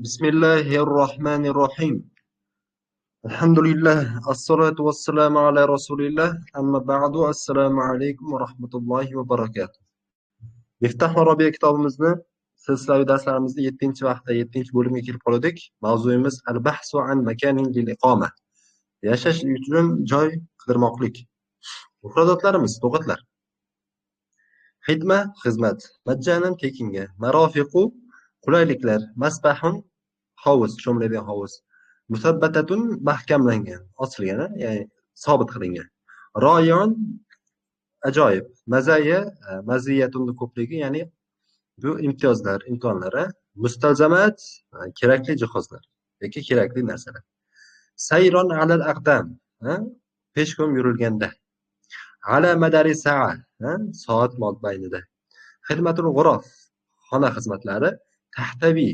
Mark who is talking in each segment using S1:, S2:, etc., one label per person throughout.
S1: Bismillahirrohmanirrohim. Alhamdulillah, assalatu vassalamu ala rasulillah, amma ba'du, assalomu alaykum va rahmatullohi va barakatuh. Miftah va Robiya kitobimizni silsilaviy darslarimizda 7-vaqtda 7-bo'limga kelib qoldik. Mavzuyimiz al-bahsu an makanin lil iqoma. Yashash uchun joy qidirmoqlik. Mufradotlarimiz, lug'atlar. Xidma, xizmat. Majjanan, tekinga. Marofiqu, qulayliklar. Masbahun, hovuz, cho'miladigan hovuz. Musabbatatun, mahkamlangan, osilgan, ya'ni sobit qilingan. Royon, ajoyib. Mazaya, maziyatunni ko'pligi, ya'ni bu imtiyozlar, imkonlar. Mustalzamat, kerakli jihozlar yoki kerakli narsalar. Sayron alal aqdam, peshkom yurilganda. Ala madari sa'a, soat mobaynida. Xidmatul g'urof, xona xizmatlari. Tahtaviy,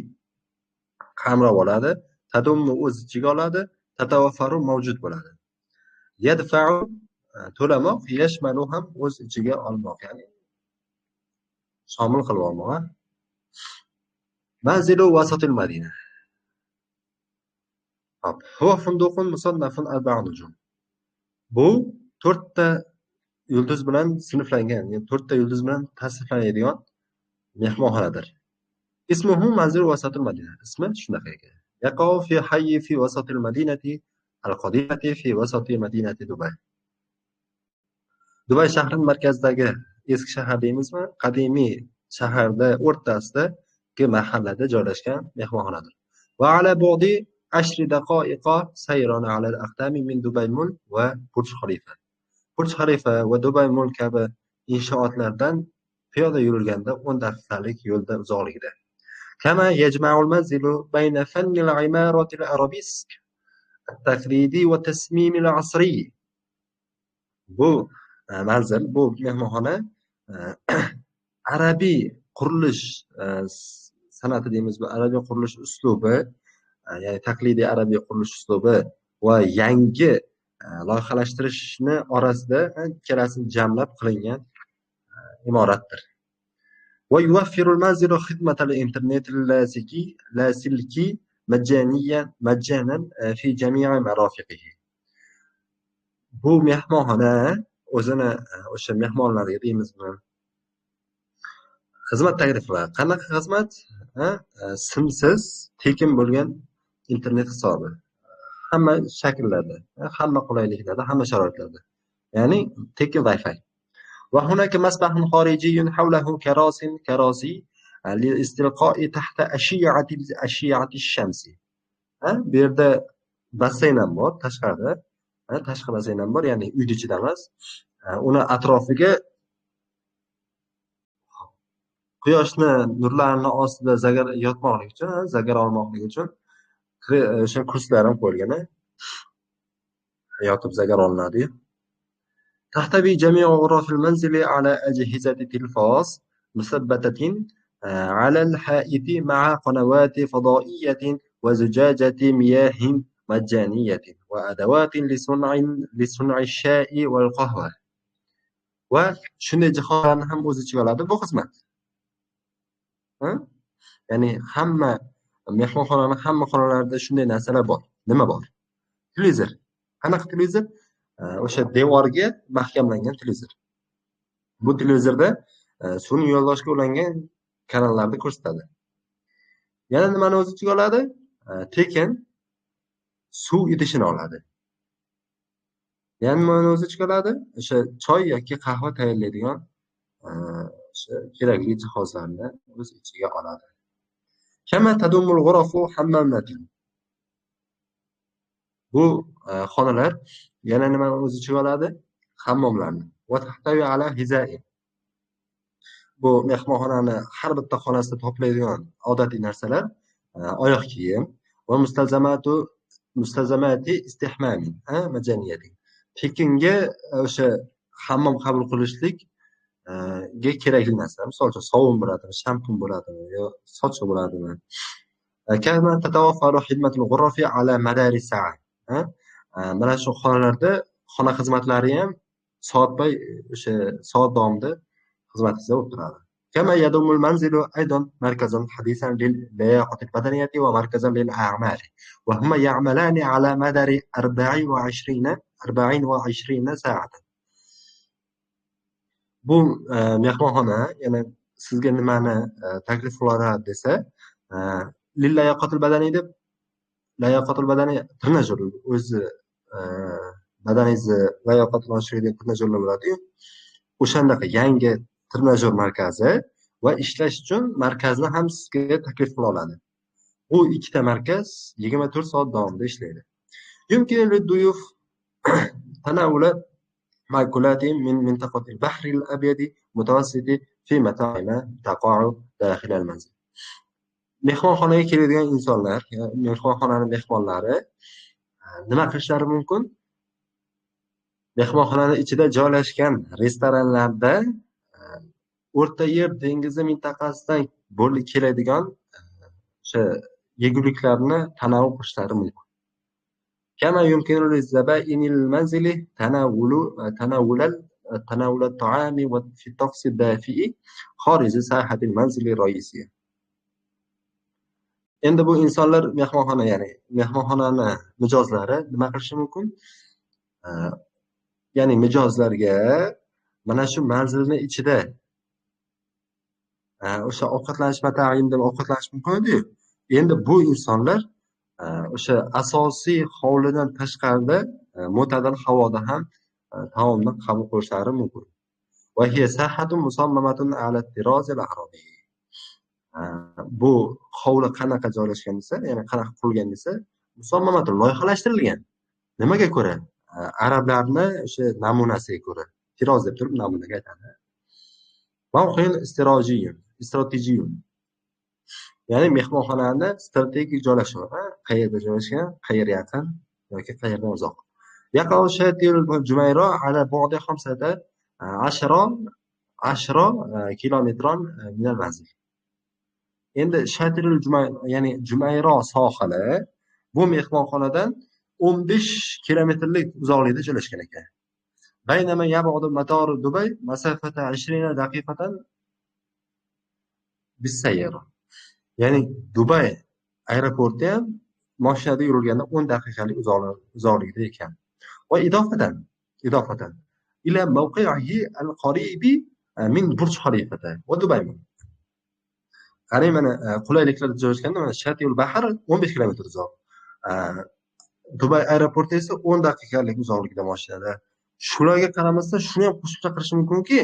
S1: qamrab oladi. Tadummu, o'z ichiga oladi. Tatavaffaru, mavjud bo'ladi. Yadfa'u, to'lamoq. Yashmalu ham o'z ichiga olmoq, ya'ni shomil qilib olmoq. Manzilu vasatil madina. Hop. Huwa funduqun musannafun arba'u nujum. Bu 4 ta yulduz bilan sinflangan, ya'ni 4 ta yulduz bilan tasniflanadigan mehmonxonadir. Ismuhu manzilu vasatil madina. Ismi shunaqa ekan. Yaqau fi hayyi fi vasatil madinati al-qadimati fi vasati madinati Dubay. Dubay shahrining markazidagi eski shahar deymizmi? Qadimiy shaharda o'rtasidagi mahallada joylashgan mehmonxonadir. Va ala bu'di 10 daqoiqa sayron ala al-aqdami min Dubay Mall va Burj Khalifa. Burj Khalifa va Dubay Mall kabi inshootlardan piyoda yurilganda 10 daqiqalik yo'lda uzoqligida. Kama yajma'ul manzilu bayna fanni al-imarati al-arabisk at-taqlidi va tasmim al-asri. Bu manzil, bu mehmonxona arabiy qurilish san'ati deymiz, bu arabiy qurilish uslubi, ya'ni taqlidiy arabiy qurilish uslubi va yangi loyihalashtirishni orasida ikkalasini jamlab qilingan imoratdir. Va yuwaffiru al-manzilu xidmatal internet lasilki majjanan fi jami'i marafiqihi. Bu mehmonxona o'zini o'sha mehmonlarga deymizmi, xizmat taklif qiladi. Qanaqa xizmat? Simsiz, tekin bo'lgan internet hisobi. Hamma shakllarda, hamma qulayliklarda, hamma sharoitlarda. Ya'ni tekin Wi-Fi. Va hunaka masbahun xorijiyyun hawlahu karasi li istilqo'i tahta ashiyati ash-shamsi. Bu yerda basseyn ham bor, tashqarida. Tashqi basseyn ham bor, ya'ni uyni ichida emas. Uni atrofiga quyoshni nurlarini ostida yotmoqlik uchun, zagar olmoqlik uchun o'sha kurslar ham qo'yilgan. Yotib zagar olinadi. Tahtavi jami'u ghurafil manzili ala ajhizati tilfaz musabbatatin ala al-ha'iti ma'a qanawati fadaiyatin wa zujajati miyahin majjaniyatin va adawatin li sun'i ash-sha'i wal qahwa. Va shunday jihozlarni ham o'z ichiga oladi bu xizmat. Ya'ni hamma mehmonxonaning hamma xonalarida shunday narsalar bor. Nima bor? Televizor. Qanaqa televizor? O'sha devorga mahkamlangan televizor. Bu televizorda sun'iy yo'ldoshga ulangan kanallarni ko'rsatadi. Yana nimani o'z ichiga oladi? Tekin suv idishini oladi. Yana nimani o'z ichiga oladi? O'sha choy yoki qahva tayyorlaydigan o'sha kerakli jihozlarni o'z ichiga oladi. Kama tadumul ghurafu hammamnatin. Bu xonalar yana nimani o'z ichiga oladi? Hammomlarni. Va tahtavi ala hizai. Bu mehmonxonani har bitta xonasida topiladigan odatiy narsalar, oyoq kiyim va mustalzamati istihmami, majaniyati. Tekinga o'sha hammom qabul qilishlik ga kerakli narsa. Misol uchun sovun bo'ladimi, shampun bo'ladimi, yo soch bo'ladimi? Kama tatawaffaru xidmatul g'urrafi ala madari sa'a. Mana shu xonalarda xona xizmatlari ham soatbay o'sha soat davomida xizmatida bo'lib turadi. كما يضم المنزل أيضا مركزا حديثا للياقة البدنية ومركزا للأعمال، وهما يعملان على مدار 24 ساعة. Bu mehmonxona yana sizga nimani taklif qiladi desa, e, lillayoqatil badaniy deb, layoqatul badaniy trenajyor o'zi, e, badaningizni layoqatini oshiradigan trenajyorlar bo'ladi-yu, o'shanaqa yangi trenajyor markazi va ishlash uchun markazni ham sizga taklif qila oladi. Bu ikkita markaz 24 soat davomida ishlaydi. يمكن للضيوف تناول مأكولات من منطقة البحر الأبيض المتوسط في مطاعم تقع داخل المنزل. Mehmonxonaga keladigan insonlar, mehmonxonani mehmonlari nima qilishlari mumkin? Mehmonxonani ichida joylashgan restoranlarda O'rta Yer dengizi mintaqasidan keladigan o'sha yeguliklarni tanovul qilishlari mumkin. كما يمكن للزبائن المنزل تناول الطعام في الطقس الدافئ خارج ساحة المنزل الرئيسية. Endi bu insonlar mehmonxona, ya'ni mehmonxonani mijozlari nima qilishi mumkin? Ya'ni mijozlarga mana shu manzilni ichida o'sha ovqatlanish mataimda ovqatlanish mumkin edi-yu. Endi bu insonlar o'sha asosiy hovlidan tashqarida mo'tadil havoda ham taomni qabul qilishlari mumkin. وهي ساحة مصممة على الطراز العربي. Bu hovli qanaqa joylashgan desa, ya'ni qanaqa qurilgan desa, musammamatun loyihalashtirilgan. Nimaga ko'ra? Arablarni o'sha namunasiga ko'ra. Tiroz deb turib namunaga aytadi. Mavqin strategiyun. Ya'ni mehmonxonani strategik joylashuvi, qayerda joylashgan, qayerga yaqin yoki qayerdan uzoq. يقع شاطئ الجميرة على بعد 15 kilometr من المنزل. Endi Shatirul ya'ni Jumayro sohili bu mehmonxonadan 15 kilometrlik uzoqlikda joylashgan ekan. Baynama yab'udu matoru Dubay masafata 20 daqiqatan bis-sayyara. Ya'ni Dubay aeroporti ham mashinada yurilganda 10 daqiqalik uzoqlikda ekan. Va idofatan ila mawqi'ihi al-qaribi min Burj Khalifata va Dubay. Qarang, mana qulayliklarda joylashganda mana Shatirul Bahr 15 kilometr uzoq. Dubay aeroporti esa 10 daqiqalik uzoqlikda mashinada. Shularga qaramasdan shuni ham qo'shib chaqirish mumkinki,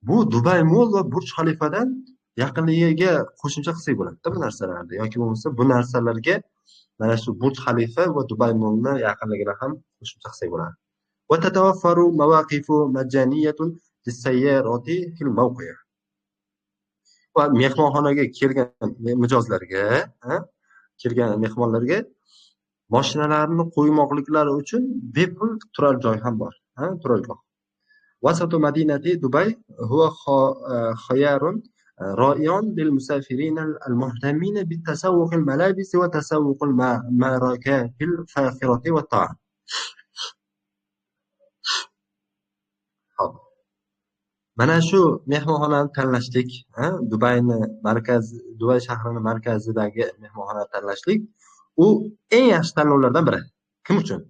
S1: bu Dubay Mall va Burj Khalifadan yaqinligiga qo'shimcha qilsak bo'ladi bu narsalarni, yoki bo'lmasa bu narsalarga mana shu Burj Khalifa va Dubay Mallni yaqinligini ham qo'shimcha qilsak bo'ladi. Va tatawaffaru mawaqifu majjaniyatun lis-sayyarati fil mawqi'. Va mehmonxonaga kelgan mijozlarga, kelgan mehmonlarga mashinalarni qo'ymoqliklari uchun bepul turar joy ham bor, turargoh. Wasatu madinati Dubay huwa khayarun ra'iyan lil musafirin al-muhtamin bitasawwuq al-malabis wa tasawwuq al-marakat al-fakhirati wa ta'am. Mana shu mehmonxonani tanlashlik, Dubay shahrini markazidagi mehmonxonani tanlashlik u eng yaxshi tanlovlardan biri. Kim uchun?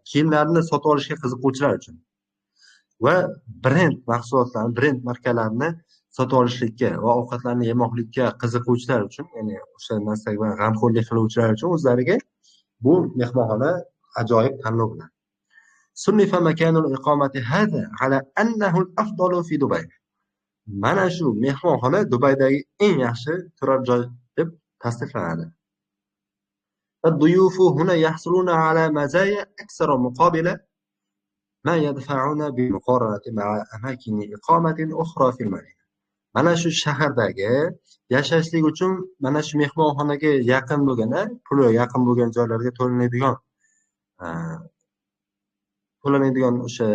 S1: Kiyimlarni sotib olishga qiziquvchilar uchun va brend mahsulotlarini, brend markalarini sotib olishlikka va ovqatlarni yemoqlikka qiziquvchilar uchun, ya'ni o'sha narsaga bilan g'amxo'rlik qiluvchilar uchun o'zlariga bu mehmonxona ajoyib tanlov bilan. صنف مكان الإقامة هذا على أنه الأفضل في دبي. Mana shu mehmonxona Dubaydagi eng yaxshi turar joy deb tasniflanadi. الضيوف هنا يحصلون على مزايا أكثر مقابل ما يدفعون بالمقارنة مع أماكن إقامة أخرى في المدينة. Mana shu shahardagi yashashlik uchun mana shu mehmonxonaga yaqin bo'lgan, puli yaqin bo'lgan joylarga to'lanadigan o'sha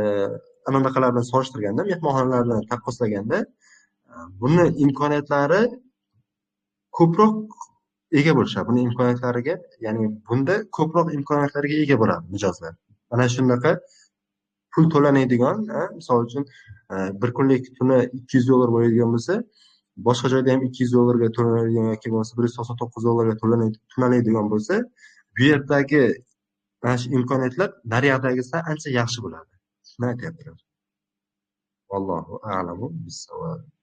S1: anaqalar bilan solishtirganda, mehmonxonalarni taqqoslaganda, buni imkoniyatlari ko'proq ega bo'lishadi. Buni imkoniyatlariga, ya'ni bunda ko'proq imkoniyatlarga ega bo'ladi mijozlar. Mana shunaqa pul to'lanadigan, misol uchun, bir kunlik tuni $200 bo'ladigan bo'lsa, boshqa joyda ham $200 to'lanadigan yoki bo'lmasa $199 to'lanadigan bo'lsa, bu yerdagi mana shu imkoniyatlar naryoqdagisidan ancha yaxshi bo'ladi. Shuni aytyaptilar. Vallohu a'lamu bissavob.